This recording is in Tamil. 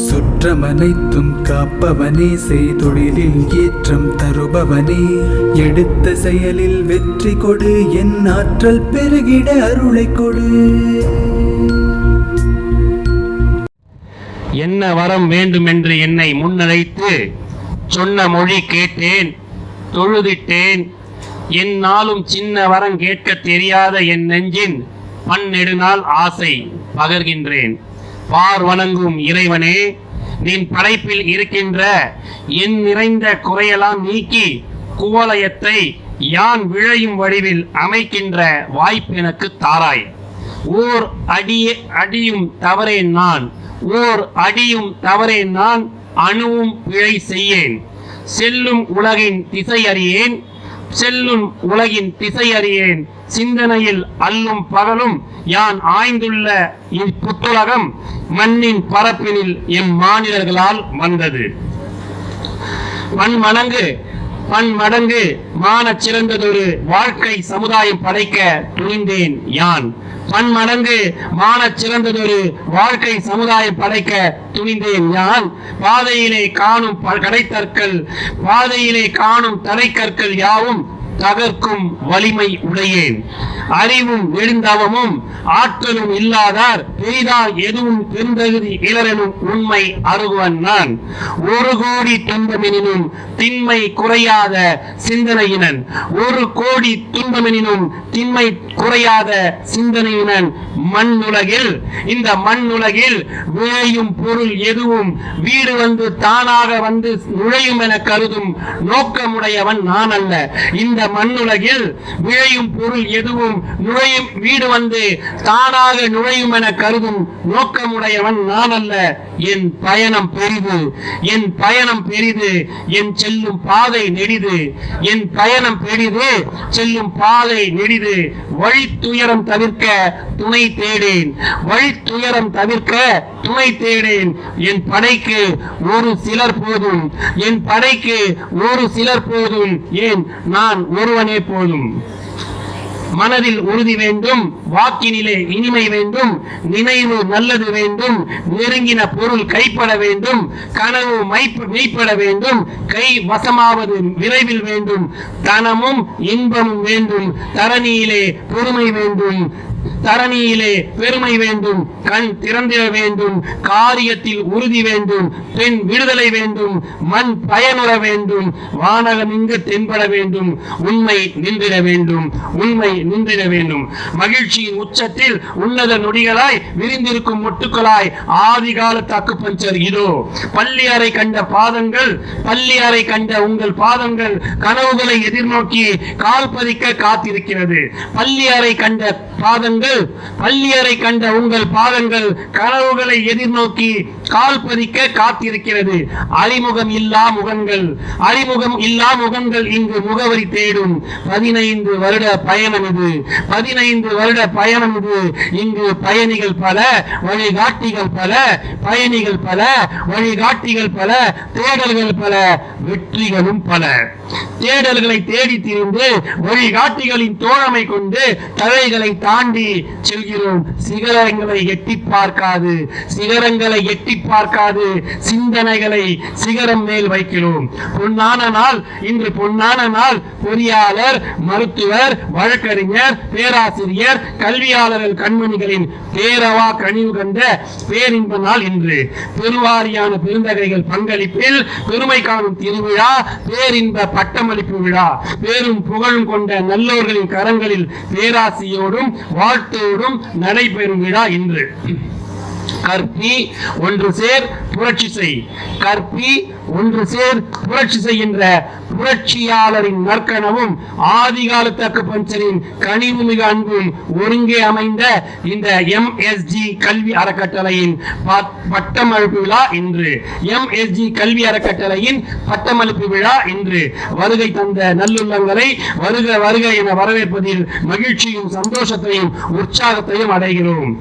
சுற்றமனைத்தும் காப்பவனே, செய்தொழிலில் ஏற்றம் தருபவனே, எடுத்த செயலில் வெற்றி கொடு, என் ஆற்றல் பெருகிட அருளை கொடு. என்ன வரம் வேண்டுமென்று என்னை முன்னழைத்து சொன்ன மொழி கேட்டேன், தொழுதிட்டேன். என்னாலும் சின்ன வரம் கேட்க தெரியாத என் நெஞ்சின் பன்னெடுநாள் ஆசை பகர்கின்றேன். பார் வணங்கும் இறைவனே, நின் படைப்பில் இருக்கின்ற என் நிறைந்த குறையெல்லாம் நீக்கி குவலயத்தை யான் விழையும் வடிவில் அமைக்கின்ற வாய்ப்பு எனக்கு தாராய். ஓர் அடியும் தவறேன் நான், ஓர் அடியும் தவறேன் நான், அணுவும் பிழை செய்யேன். செல்லும் உலகின் திசை அறியேன், செல்லும் உலகின் திசை அறியேன். சிந்தனையில் அல்லும் பகலும் யான் ஆய்ந்துள்ள இப்புத்துலகம் மண்ணின் பரப்பினில் எம் மாநிலர்களால் வந்தது. பன்மடங்கு மானச் சிறந்ததொரு வாழ்க்கை சமுதாயம் படைக்க துணிந்தேன் யான். பன்மடங்கு மானச் சிறந்ததொரு வாழ்க்கை சமுதாயம் படைக்க துணிந்தேன் யான். பாதையிலே காணும் கடைக்கற்கள், பாதையிலே காணும் தடைக்கற்கள் யாவும் தகர்க்கும் வலிமை உடையேன். அறிவும் நெடுந்தவமும் ஆற்றலும் இல்லாதார் பெரிதால் எதுவும் பெருந்தகுதி இளரெனும் உண்மை அருகுவன் நான். ஒரு கோடி துன்பமெனினும் திண்மை குறையாத சிந்தனையினன், ஒரு கோடி துன்பமெனினும் திண்மை குறையாத சிந்தனையினன். மண்ணுலகில், இந்த மண்ணுலகில் விளையும் பொருள் எதுவும் வீடு வந்து தானாக வந்து நுழையும் என கருதும் நோக்கமுடையவன் நான் அல்ல. இந்த மண்ணுலகில் விளையும் பொருள் எதுவும் நுழையும் வீடு வந்து தானாக நுழையும் என கருதும் நோக்கமுடையவன் நான் அல்ல. என் பயணம் பெரிது, என் பயணம் பெரிது, என் செல்லும் பாதை நெடிது, என் பயணம் பெரிது, செல்லும் பாதை நெடிது. வழித்துயரம் தவிர்க்க துணை தேடேன், வழித்துயரம் தவிர்க்க துணை தேடேன். என் படைக்கு ஒரு சிலர் போதும், என் படைக்கு ஒரு சிலர் போதும், ஏன் நான் ஒருவனே போதும். மனதில் உறுதி வேண்டும், வாக்கினிலே இனிமை வேண்டும், நினைவு நல்லது வேண்டும், நெருங்கின பொருள் கைப்பட வேண்டும், கனவு மெய்ப்பட வேண்டும், கை வசமாவது விரைவில் வேண்டும், தனமும் இன்பமும் வேண்டும், தரணியிலே பெருமை வேண்டும், தரணியிலே பெருமை வேண்டும், கண் திறந்திட வேண்டும், காரியத்தில் உறுதி வேண்டும், பெண் விடுதலை வேண்டும், மண் பயனுற வேண்டும், வானகம் இங்கு தென்பட வேண்டும், உண்மை நின்றிட வேண்டும், உண்மை நின்றிட வேண்டும். மகிழ்ச்சியின் உச்சத்தில் உன்னத நொடிகளாய் விரிந்திருக்கும் மொட்டுக்களாய் ஆதிகால தக்கு பஞ்சர் இதோ. பள்ளி அறை கண்ட பாதங்கள், பள்ளி அறை கண்ட உங்கள் பாதங்கள் கனவுகளை எதிர்நோக்கி கால் பதிக்க காத்திருக்கிறது. பள்ளி அறை கண்ட பாதங்கள், பள்ளியறை கண்ட உங்கள் பாதங்கள் கனவுகளை எதிர்நோக்கி கால் பதிக்க காத்திருக்கிறது. அறிமுகம் இல்லா முகங்கள், அறிமுகம் இல்லா முகங்கள் இங்கு முகவரி தேடும். 15 வருட பயணம் இது, 15 வருட பயணம் இது. இங்கு பயணிகள் பல, வழிகாட்டிகள் பல, பயணிகள் பல, வழிகாட்டிகள் பல, தேடல்கள் பல, வெற்றிகளும் பல. தேடல்களை தேடி திரிந்து வழிகாட்டிகளின் தோழமை கொண்டு தழைகளை தாண்டி செல்கிறோம். சிகரங்களை எட்டி பார்க்காது, சிகரங்களை எட்டி பார்க்காது சிந்தனைகளை சிகரம் மேல் வைக்கிறோம். பொன்னான நாள் இன்று, பொன்னான நாள். பொறியாளர், மருத்துவர், வழக்கறிஞர், பேராசிரியர், கல்வியாளர்கள் கண்மணிகளின் பேரவா கனிவு கண்ட பேரின்ப நாள் இன்று. பெருவாரியான பெருந்தகைகள் பங்களிப்பில் பெருமை காணும் திருவிழா, பேரின்ப பட்டமளிப்பு விழா. பேரும் புகழும் கொண்ட நல்லோர்களின் கரங்களில் பேராசியோடும் வாழ்த்தோடும் நடைபெறும் விழா இன்று. கற்பி ஒன்று சேர் புரட்சி செய், கற்பி ஒன்று சேர் புரட்சி செய்கின்ற புரட்சியாளரின் நற்கனவும் ஆதிகாலத்தக்கு பஞ்சரின் கனிவு மிக அன்பும் ஒருங்கே அமைந்த இந்த MSG கல்வி அறக்கட்டளையின் பட்டமளிப்பு விழா இன்று. MSG கல்வி அறக்கட்டளையின் பட்டமளிப்பு விழா இன்று. வருகை தந்த நல்லுள்ளங்களை வருக வருக என வரவேற்பதில் மகிழ்ச்சியும் சந்தோஷத்தையும் உற்சாகத்தையும் அடைகிறோம்.